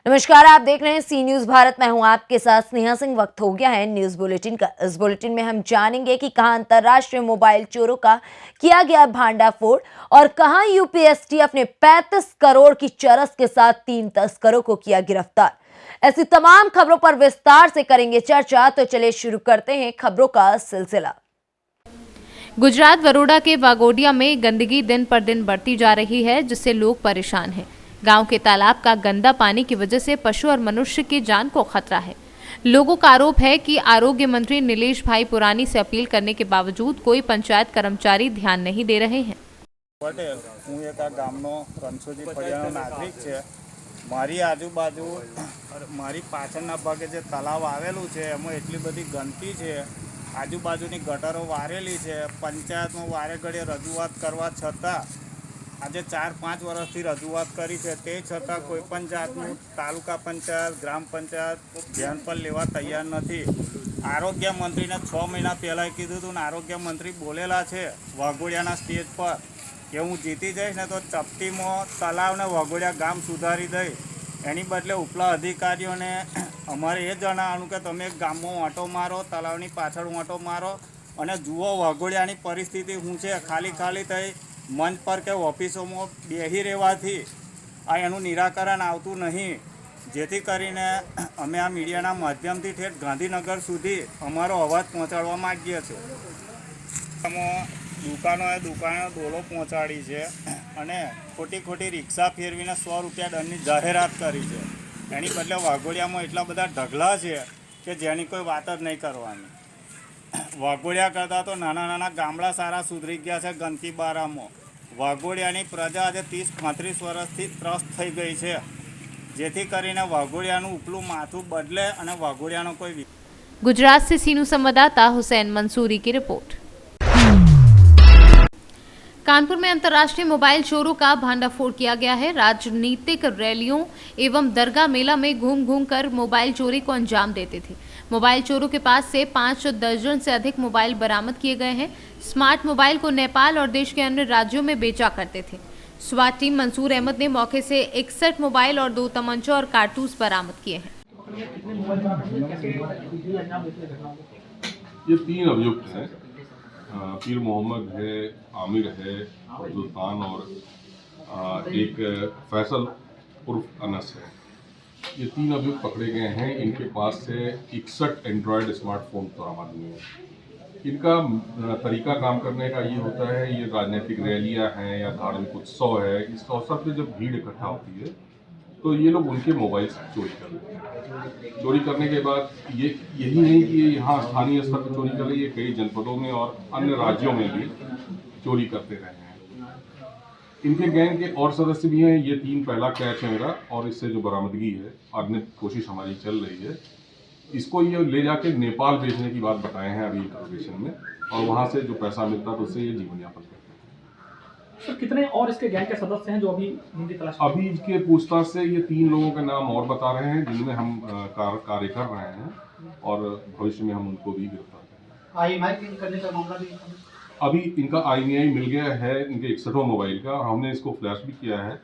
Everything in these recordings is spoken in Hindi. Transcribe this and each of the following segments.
नमस्कार, आप देख रहे हैं सी न्यूज भारत। मैं हूं आपके साथ स्नेहा सिंह। वक्त हो गया है न्यूज बुलेटिन का। इस बुलेटिन में हम जानेंगे कि कहां अंतर्राष्ट्रीय मोबाइल चोरों का किया गया भांडाफोड़ और कहां यूपीएससी अपने 35 करोड़ की चरस के साथ 3 तस्करों को किया गिरफ्तार। ऐसी तमाम खबरों पर विस्तार से करेंगे चर्चा। तो चलिए शुरू करते हैं खबरों का सिलसिला। गुजरात वरोडा के वागोडिया में गंदगी दिन पर दिन बढ़ती जा रही है, जिससे लोग परेशान हैं। गांव के तालाब का गंदा पानी की वजह से पशु और मनुष्य की जान को खतरा है। लोगों का आरोप है कि आरोग्य मंत्री नीलेश भाई पुरानी से अपील करने के बावजूद कोई पंचायत कर्मचारी ध्यान नहीं दे रहे हैं। पटेल हूँ एक गामनो रणछोडजी फळियानो नागरिक है। मारी आजूबाजू मारी पाछळना भागे जे तलाव आवेलू है एमां एटली बधी गंदकी है। आजूबाजूनी गटरो वारेली है। पंचायत में वारे घड़े रजूआत करवा छतां આજે 4-5 વર્ષથી રજૂઆત કરી છે, તે છતાં કોઈપણ જાતનું તાલુકા પંચાયત ગ્રામ પંચાયત ધ્યાન પર લેવા તૈયાર નથી। આરોગ્ય મંત્રીને 6 મહિના પહેલાં કીધું હતું ને આરોગ્ય મંત્રી બોલેલા છે વાઘોડિયાના સ્ટેજ પર કે હું જીતી જઈશ ને તો ચપટીમાં તલાવને વાઘોડિયા ગામ સુધારી દઈ। એની બદલે ઉપલા અધિકારીઓને અમારે એ જણાવવાનું કે તમે ગામમાં ઓંટો મારો, તલાવની પાછળ ઓંટો મારો અને જુઓ વાઘોડિયાની પરિસ્થિતિ શું છે। ખાલી ખાલી થઈ મંચ પર કે ઓફિસોમાં બેસી રહેવાથી આ એનું નિરાકરણ આવતું નહીં, જેથી કરીને અમે આ મીડિયાના માધ્યમથી ઠેઠ ગાંધીનગર સુધી અમારો અવાજ પહોંચાડવા માગીએ છીએ। દુકાનોએ ડોલો પહોંચાડી છે અને ખોટી ખોટી રિક્ષા ફેરવીને 100 રૂપિયા દંડની જાહેરાત કરી છે। એની બદલે વાઘોડિયામાં એટલા બધા ઢગલા છે કે જેની કોઈ વાત જ નહીં કરવાની। વાઘોડિયા કરતાં તો નાના નાના ગામડા સારા સુધરી ગયા છે ગંદકી બારામાં। વાઘોડિયાની પ્રજા આજે 30-35 વર્ષથી ત્રસ્ત થઈ ગઈ છે, જેથી કરીને વાઘોડિયાનું ઉપલું માથું બદલે અને વાઘોડિયાનો કોઈ। गुजरात से सीनू संवाददाता हुसैन मंसूरी की रिपोर्ट। कानपुर में अंतर्राष्ट्रीय मोबाइल चोरों का भांडाफोड़ किया गया है। राजनीतिक रैलियों एवं दरगाह मेला में घूम घूम कर मोबाइल चोरी को अंजाम देते थे। मोबाइल चोरों के पास से 5 दर्जन से अधिक मोबाइल बरामद किए गए हैं। स्मार्ट मोबाइल को नेपाल और देश के अन्य राज्यों में बेचा करते थे। स्वाट टीम मंसूर अहमद ने मौके से 61 मोबाइल और 2 तमंचों और कारतूस बरामद किए हैं। ये 3 अभियुक्त हैं। पीर मोहम्मद है, आमिर है, सुल्तान और एक फैसल उर्फ अनस है। ये 3 अभियुक्त पकड़े गए हैं। इनके पास से 61 एंड्रॉयड स्मार्टफोन बरामद हुए हैं। इनका तरीका काम करने का ये होता है, ये राजनीतिक रैलियां हैं या धार्मिक उत्सव है, इस अवसर पे जब भीड़ इकट्ठा होती है तो ये लोग उनके मोबाइल चोरी कर लेते हैं। चोरी करने के बाद ये यही नहीं कि यहाँ स्थानीय स्तर पर चोरी कर ले, ये कई जनपदों में और अन्य राज्यों में भी चोरी करते रहे हैं। इनके गैंग के और सदस्य भी हैं। ये 3 पहला कैच है मेरा, और इससे जो बरामदगी है आगे कोशिश हमारी चल रही है। इसको ये ले जाके नेपाल भेजने की बात बताए हैं अभी इंटरोगेशन में, और वहाँ से जो पैसा मिलता है तो उससे ये जीवन यापन करते हैं। सर, कितने और इसके गैंग के सदस्य हैं जो अभी तलाश? अभी इसके पूछताछ से ये 3 लोगों के नाम और बता रहे हैं जिनमें हम कार्य कर रहे हैं, और भविष्य में हम उनको भी गिरफ्तार करेंगे। IMEI करने का मामला भी अभी इनका IMEI मिल गया है, इनके 61 मोबाइल का। हमने इसको फ्लैश भी किया है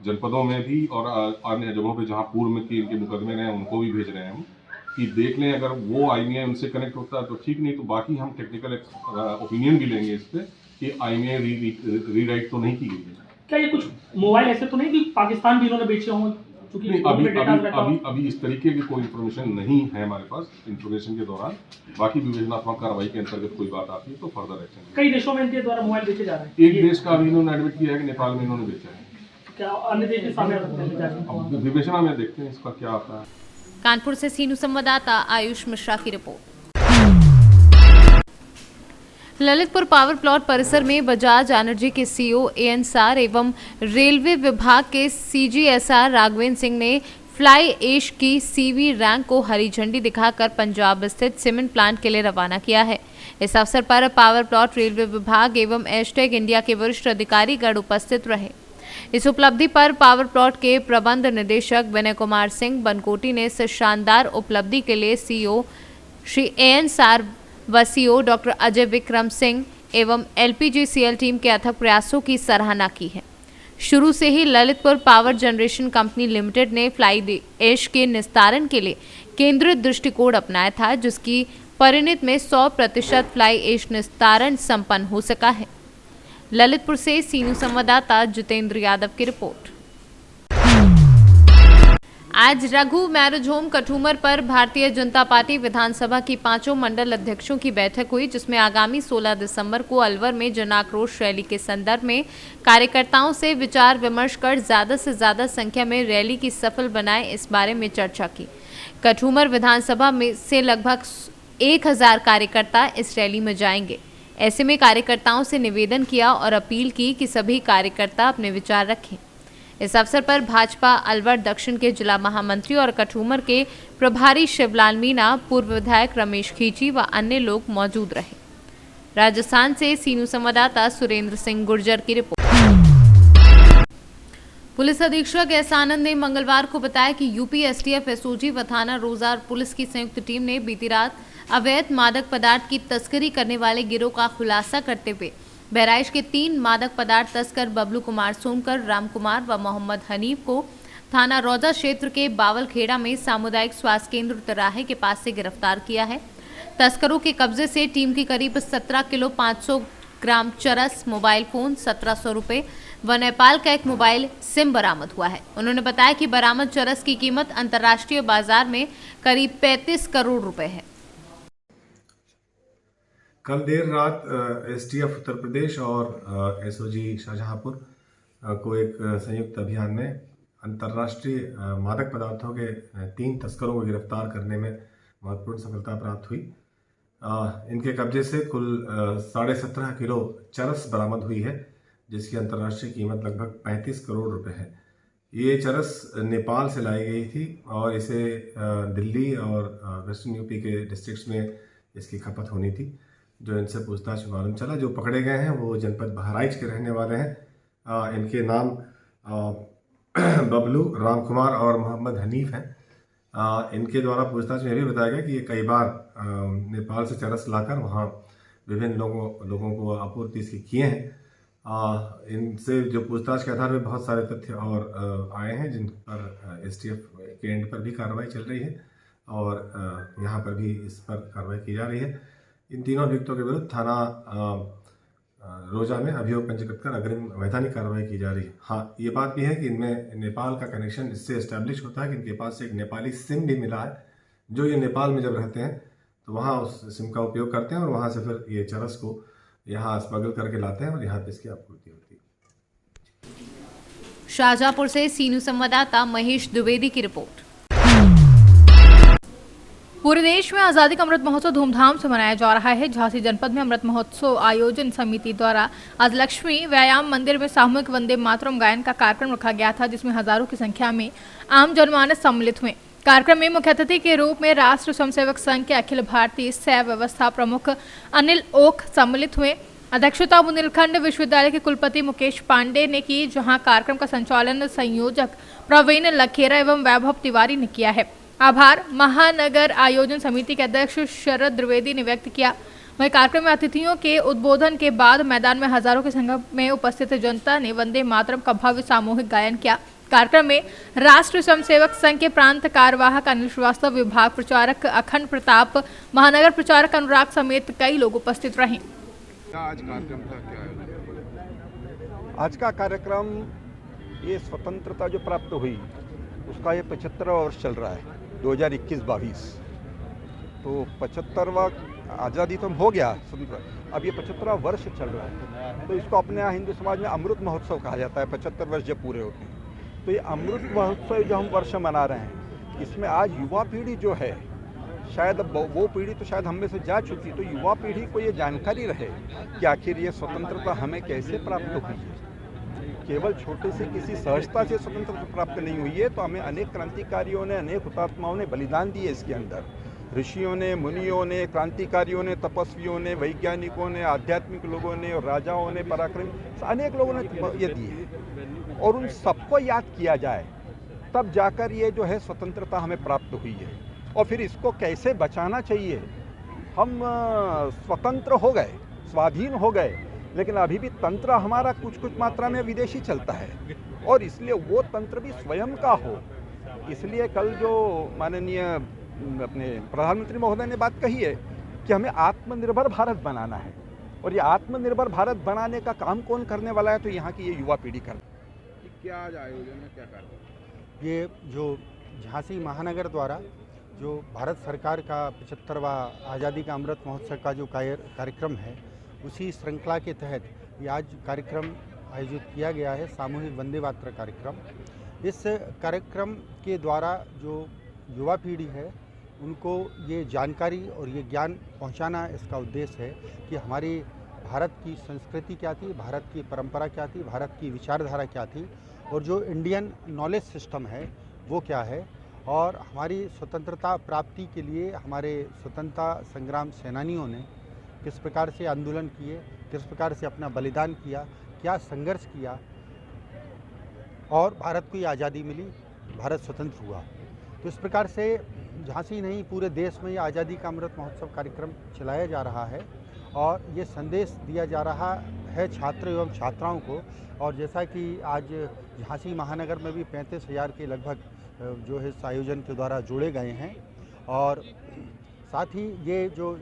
जनपदों में भी, और अन्य जगहों पे जहाँ पूर्व में के इनके मुकदमे रहे उनको भी भेज रहे हैं हम, कि देख लें अगर वो IMEI उनसे कनेक्ट होता है तो ठीक, नहीं तो बाकी हम टेक्निकल ओपिनियन भी लेंगे इस पर कि IMEI रीराइट तो नहीं की गई है। क्या ये कुछ मोबाइल ऐसे तो नहीं कि पाकिस्तान भी इन्होंने बेचे हों? अभी इस तरीके की कोई इन्फॉर्मेशन नहीं है हमारे पास इंट्रोगेशन के दौरान। बाकी विवेचनात्मक कार्रवाई के अंतर्गत कोई बात आती है तो फर्दर एक्शन। कई देशों में इनके द्वारा मोबाइल बेचे जा रहे हैं। एक देश का अभी इन्होंने एडमिट किया है कि नेपाल में इन्होंने बेचा है। क्या अन्य देश में सामने अब विवेचना में देखते हैं इसका क्या आता है। कानपुर से सीनू संवाददाता आयुष मिश्रा की रिपोर्ट। ललितपुर पावर प्लॉट परिसर में बजाज एनर्जी के CEO ANSR एवं रेलवे विभाग के CGSR राघवेंद्र सिंह ने फ्लाई ऐश की CV रैंक को हरी झंडी दिखाकर पंजाब स्थित सीमेंट प्लांट के लिए रवाना किया है। इस अवसर पर पावर प्लॉट रेलवे विभाग एवं एशटेक इंडिया के वरिष्ठ अधिकारीगण उपस्थित रहे। इस उपलब्धि पर पावर प्लॉट के प्रबंध निदेशक विनय कुमार सिंह बनकोटी ने इस शानदार उपलब्धि के लिए CEO श्री ANSR व CEO डॉक्टर अजय विक्रम सिंह एवं LPGCL टीम के अथक प्रयासों की सराहना की है। शुरू से ही Lalitpur power generation company limited ने फ्लाई ऐश के निस्तारण के लिए केंद्रित दृष्टिकोण अपनाया था, जिसकी परिणत में 100% फ्लाई ऐश निस्तारण संपन्न हो सका है। ललितपुर से सी न्यूज संवाददाता जितेंद्र यादव की रिपोर्ट। आज रघु मैरिज होम कठूमर पर भारतीय जनता पार्टी विधानसभा की 5 मंडल अध्यक्षों की बैठक हुई, जिसमें आगामी 16 दिसंबर को अलवर में जन आक्रोश रैली के संदर्भ में कार्यकर्ताओं से विचार विमर्श कर ज्यादा से ज्यादा संख्या में रैली की सफल बनाए, इस बारे में चर्चा की। कठूमर विधानसभा में से लगभग 1000 कार्यकर्ता इस रैली में जाएंगे। ऐसे में कार्यकर्ताओं से निवेदन किया और अपील की कि सभी कार्यकर्ता अपने विचार रखें। इस अवसर पर भाजपा अलवर दक्षिण के जिला महामंत्री और कठूमर के प्रभारी शिवलाल मीणा, पूर्व विधायक रमेश खींची व अन्य लोग मौजूद रहे। राजस्थान से सी न्यूज संवाददाता सुरेंद्र सिंह गुर्जर की रिपोर्ट। पुलिस अधीक्षक एस आनंद ने मंगलवार को बताया कि यूपी एसटीएफ एसओजी व थाना रोजार पुलिस की संयुक्त टीम ने बीती रात अवैध मादक पदार्थ की तस्करी करने वाले गिरोह का खुलासा करते हुए बहराइच के 3 मादक पदार्थ तस्कर बबलू कुमार सोमकर, राम कुमार व मोहम्मद हनीफ को थाना रौजा क्षेत्र के बावलखेड़ा में सामुदायिक स्वास्थ्य केंद्र तिराहे के पास से गिरफ्तार किया है। तस्करों के कब्जे से टीम की करीब 17 किलो 500 ग्राम चरस, मोबाइल फोन, 1700 रुपये व नेपाल का एक मोबाइल सिम बरामद हुआ है। उन्होंने बताया कि बरामद चरस की कीमत अंतर्राष्ट्रीय बाजार में करीब 35 करोड़ रुपए है। कल देर रात एसटीएफ उत्तर प्रदेश और एसओजी शाहजहांपुर को एक संयुक्त अभियान में अंतर्राष्ट्रीय मादक पदार्थों के 3 तस्करों को गिरफ्तार करने में महत्वपूर्ण सफलता प्राप्त हुई। इनके कब्जे से कुल 17.5 किलो चरस बरामद हुई है, जिसकी अंतर्राष्ट्रीय कीमत लगभग 35 करोड़ रुपए है। ये चरस नेपाल से लाई गई थी और इसे दिल्ली और वेस्टर्न यूपी के डिस्ट्रिक्ट्स में इसकी खपत होनी थी। जो इनसे पूछताछ में मालूम चला, जो पकड़े गए हैं वो जनपद बहराइच के रहने वाले हैं। इनके नाम बबलू, राम कुमार और मोहम्मद हनीफ हैं। इनके द्वारा पूछताछ में भी बताया गया कि ये कई बार नेपाल से चरस लाकर वहाँ विभिन्न लोगों को आपूर्ति इसकी किए हैं। इनसे जो पूछताछ के आधार पर बहुत सारे तथ्य और आए हैं, जिन पर एसटीएफ के एंड पर भी कार्रवाई चल रही है और यहाँ पर भी इस पर कार्रवाई की जा रही है। इन तीनों अभियुक्तों के विरुद्ध थाना रोजा में अभियोग पंजीकृत कर अग्रिम वैधानिक कार्रवाई की जा रही है। हाँ, ये बात भी है कि इनमें नेपाल का कनेक्शन इससे एस्टैब्लिश होता है कि इनके पास एक नेपाली सिम भी मिला है, जो ये नेपाल में जब रहते हैं तो वहाँ उस सिम का उपयोग करते हैं और वहाँ से फिर ये चरस को यहाँ स्मगल करके लाते हैं और यहाँ पे इसकी आपूर्ति होती है। शाहजहांपुर से सी न्यूज संवाददाता महेश द्विवेदी की रिपोर्ट। पूरे देश में आज़ादी का अमृत महोत्सव धूमधाम से मनाया जा रहा है। झांसी जनपद में अमृत महोत्सव आयोजन समिति द्वारा आज लक्ष्मी व्यायाम मंदिर में सामूहिक वंदे मातरम गायन का कार्यक्रम रखा गया था, जिसमें हजारों की संख्या में आम जनमानस सम्मिलित हुए। कार्यक्रम में मुख्य अतिथि के रूप में राष्ट्र स्वयंसेवक संघ के अखिल भारतीय सह व्यवस्था प्रमुख अनिल ओक सम्मिलित हुए। अध्यक्षता बुंदेलखंड विश्वविद्यालय के कुलपति मुकेश पांडे ने की, जहाँ कार्यक्रम का संचालन संयोजक प्रवीण लखेरा एवं वैभव तिवारी ने किया है। आभार महानगर आयोजन समिति के अध्यक्ष शरद द्विवेदी ने व्यक्त किया। वहीं कार्यक्रम में अतिथियों के उद्बोधन के बाद मैदान में हजारों की संख्या में उपस्थित जनता ने वंदे मातरम का भव्य सामूहिक गायन किया। कार्यक्रम में राष्ट्रीय स्वयंसेवक संघ के प्रांत कार्यवाहक अनिल श्रीवास्तव, विभाग प्रचारक अखंड प्रताप, महानगर प्रचारक अनुराग समेत कई लोग उपस्थित रहे। आज कार्यक्रम का क्या है? आज का कार्यक्रम ये स्वतंत्रता जो प्राप्त हुई उसका ये 75वां वर्ष चल रहा है, 2021-22। तो 75वां आज़ादी तो हो गया स्वतंत्र, अब ये 75वां वर्ष चल रहा है। तो इसको अपने यहाँ हिंदू समाज में अमृत महोत्सव कहा जाता है। 75 वर्ष जब पूरे होते हैं तो ये अमृत महोत्सव जो हम वर्ष मना रहे हैं, इसमें आज युवा पीढ़ी जो है, शायद वो पीढ़ी तो शायद हम में से जा चुकी, तो युवा पीढ़ी को ये जानकारी रहे कि आखिर ये स्वतंत्रता हमें कैसे प्राप्त हुई है। केवल छोटे से किसी सहजता से स्वतंत्रता प्राप्त नहीं हुई है, तो हमें अनेक क्रांतिकारियों ने, अनेक हुतात्माओं ने बलिदान दिए इसके अंदर। ऋषियों ने, मुनियों ने, क्रांतिकारियों ने, तपस्वियों ने, वैज्ञानिकों ने, आध्यात्मिक लोगों ने और राजाओं ने, पराक्रमी, अनेक लोगों ने ये दिए। और उन सबको याद किया जाए तब जाकर ये जो है स्वतंत्रता हमें प्राप्त हुई है। और फिर इसको कैसे बचाना चाहिए। हम स्वतंत्र हो गए, स्वाधीन हो गए, लेकिन अभी भी तंत्र हमारा कुछ कुछ मात्रा में विदेशी चलता है और इसलिए वो तंत्र भी स्वयं का हो। इसलिए कल जो माननीय अपने प्रधानमंत्री महोदय ने बात कही है कि हमें आत्मनिर्भर भारत बनाना है और ये आत्मनिर्भर भारत बनाने का काम कौन करने वाला है, तो यहाँ की ये युवा पीढ़ी कर। क्या आज आयोजन है, क्या कार्यक्रम? ये जो झांसी महानगर द्वारा जो भारत सरकार का 75वां आज़ादी का अमृत महोत्सव का जो कार्यक्रम है, उसी श्रृंखला के तहत ये आज कार्यक्रम आयोजित किया गया है, सामूहिक वंदे मातरम कार्यक्रम। इस कार्यक्रम के द्वारा जो युवा पीढ़ी है उनको ये जानकारी और ये ज्ञान पहुंचाना इसका उद्देश्य है कि हमारी भारत की संस्कृति क्या थी, भारत की परंपरा क्या थी, भारत की विचारधारा क्या थी और जो इंडियन नॉलेज सिस्टम है वो क्या है और हमारी स्वतंत्रता प्राप्ति के लिए हमारे स्वतंत्रता संग्राम सेनानियों ने किस प्रकार से आंदोलन किए, किस प्रकार से अपना बलिदान किया, क्या संघर्ष किया और भारत को ये आज़ादी मिली, भारत स्वतंत्र हुआ। तो इस प्रकार से झांसी नहीं पूरे देश में ये आज़ादी का अमृत महोत्सव कार्यक्रम चलाया जा रहा है और ये संदेश दिया जा रहा है छात्र एवं छात्राओं को। और जैसा कि आज झांसी महानगर में भी 35,000 के लगभग जो है इस आयोजन के द्वारा जोड़े गए हैं और साथ ही ये जो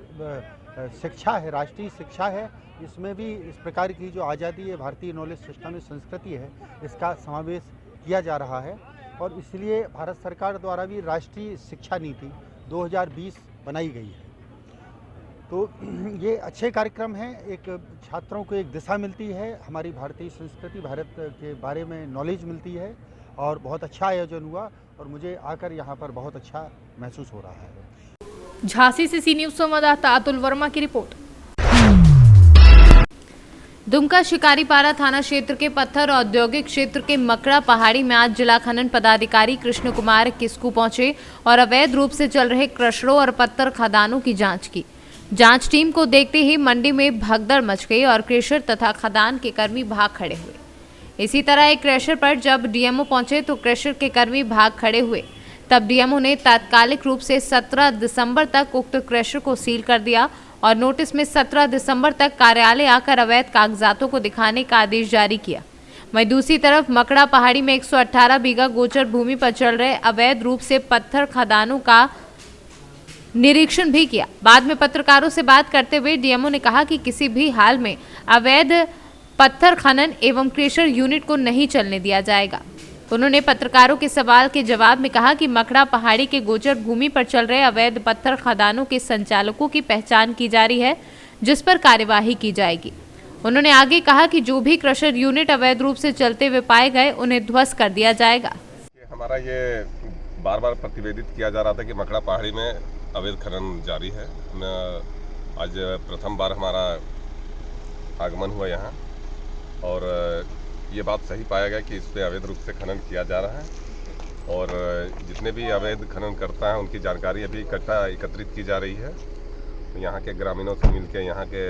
शिक्षा है, राष्ट्रीय शिक्षा है, इसमें भी इस प्रकार की जो आज़ादी है, भारतीय नॉलेज सिस्टम में संस्कृति है, इसका समावेश किया जा रहा है और इसलिए भारत सरकार द्वारा भी राष्ट्रीय शिक्षा नीति 2020 बनाई गई है। तो ये अच्छे कार्यक्रम हैं, एक छात्रों को एक दिशा मिलती है, हमारी भारतीय संस्कृति, भारत के बारे में नॉलेज मिलती है और बहुत अच्छा आयोजन हुआ और मुझे आकर यहाँ पर बहुत अच्छा महसूस हो रहा है। झांसी से सी न्यूज संवाददाता अतुल वर्मा की रिपोर्ट। दुमका शिकारीपारा थाना क्षेत्र के पत्थर औद्योगिक क्षेत्र के मकड़ा पहाड़ी में आज जिला खनन पदाधिकारी कृष्ण कुमार किस्कू पहुंचे और अवैध रूप से चल रहे क्रशरों और पत्थर खदानों की जांच की। जांच टीम को देखते ही मंडी में भगदड़ मच गई और क्रेशर तथा खदान के कर्मी भाग खड़े हुए। इसी तरह एक क्रेशर पर जब डीएमओ पहुंचे तो क्रेशर के कर्मी भाग खड़े हुए। तब डीएमओ ने तात्कालिक रूप से 17 दिसंबर तक उक्त क्रेशर को सील कर दिया और नोटिस में 17 दिसंबर तक कार्यालय आकर अवैध कागजातों को दिखाने का आदेश जारी किया। वहीं दूसरी तरफ मकड़ा पहाड़ी में 118 बीघा गोचर भूमि पर चल रहे अवैध रूप से पत्थर खदानों का निरीक्षण भी किया। बाद में पत्रकारों से बात करते हुए डीएमओ ने कहा कि किसी भी हाल में अवैध पत्थर खनन एवं क्रेशर यूनिट को नहीं चलने दिया जाएगा। उन्होंने पत्रकारों के सवाल के जवाब में कहा कि मकड़ा पहाड़ी के गोचर भूमि पर चल रहे अवैध पत्थर खदानों के संचालकों की पहचान की जा रही है, जिस पर कार्यवाही की जाएगी। उन्होंने आगे कहा कि जो भी क्रशर यूनिट अवैध रूप से चलते हुए पाए गए उन्हें ध्वस्त कर दिया जाएगा। हमारा ये बार बार प्रतिवेदित किया जा रहा था कि मकड़ा पहाड़ी में अवैध खनन जारी है। आज प्रथम बार हमारा आगमन हुआ यहाँ और ये बात सही पाया गया कि इस पर अवैध रूप से खनन किया जा रहा है और जितने भी अवैध खनन करता है उनकी जानकारी अभी एकत्रित की जा रही है। यहाँ के ग्रामीणों से मिलकर यहाँ के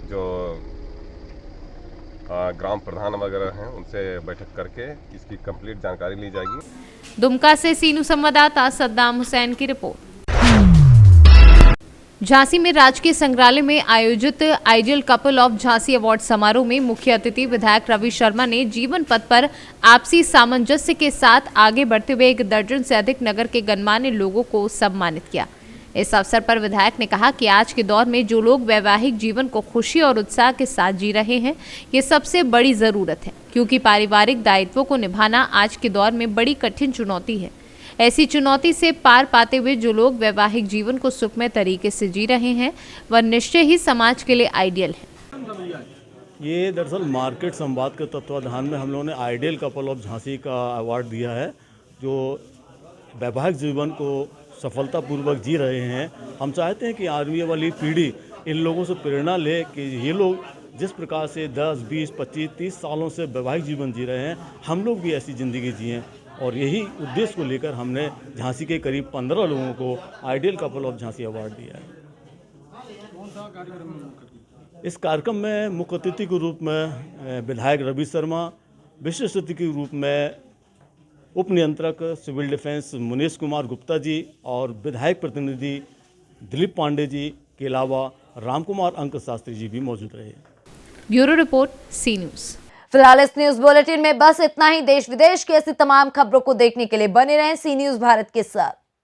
जो ग्राम प्रधान वगैरह हैं उनसे बैठक करके इसकी कंप्लीट जानकारी ली जाएगी। दुमका से सीनू संवाददाता सद्दाम हुसैन की रिपोर्ट। झांसी में राजकीय संग्रहालय में आयोजित ideal couple of Jhansi award समारोह में मुख्य अतिथि विधायक रवि शर्मा ने जीवन पथ पर आपसी सामंजस्य के साथ आगे बढ़ते हुए 1 दर्जन से अधिक नगर के गणमान्य लोगों को सम्मानित किया। इस अवसर पर विधायक ने कहा कि आज के दौर में जो लोग वैवाहिक जीवन को खुशी और उत्साह के साथ जी रहे हैं, ये सबसे बड़ी जरूरत है, क्योंकि पारिवारिक दायित्वों को निभाना आज के दौर में बड़ी कठिन चुनौती है। ऐसी चुनौती से पार पाते हुए जो लोग वैवाहिक जीवन को सुखमय तरीके से जी रहे हैं, वह निश्चय ही समाज के लिए आइडियल है। ये दरअसल मार्केट संवाद के तत्वाधान में हम लोगों ने आइडियल कपल ऑफ झांसी का अवार्ड दिया है, जो वैवाहिक जीवन को सफलतापूर्वक जी रहे हैं। हम चाहते हैं कि आने वाली पीढ़ी इन लोगों से प्रेरणा ले कि ये लोग जिस प्रकार से 10, 20, 25, 30 सालों से वैवाहिक जीवन जी रहे हैं, हम लोग भी ऐसी ज़िंदगी जिएं। और यही उद्देश्य को लेकर हमने झांसी के करीब 15 लोगों को ideal couple of Jhansi award दिया है। इस कार्यक्रम में मुख्य अतिथि के रूप में विधायक रवि शर्मा, विशिष्ट अतिथि के रूप में उप नियंत्रक सिविल डिफेंस मुनीश कुमार गुप्ता जी और विधायक प्रतिनिधि दिलीप पांडे जी के अलावा रामकुमार अंक शास्त्री जी भी मौजूद रहे। ब्यूरो रिपोर्ट, सी न्यूज़। फिलहाल इस न्यूज बुलेटिन में बस इतना ही। देश विदेश की ऐसी तमाम खबरों को देखने के लिए बने रहें सी न्यूज भारत के साथ।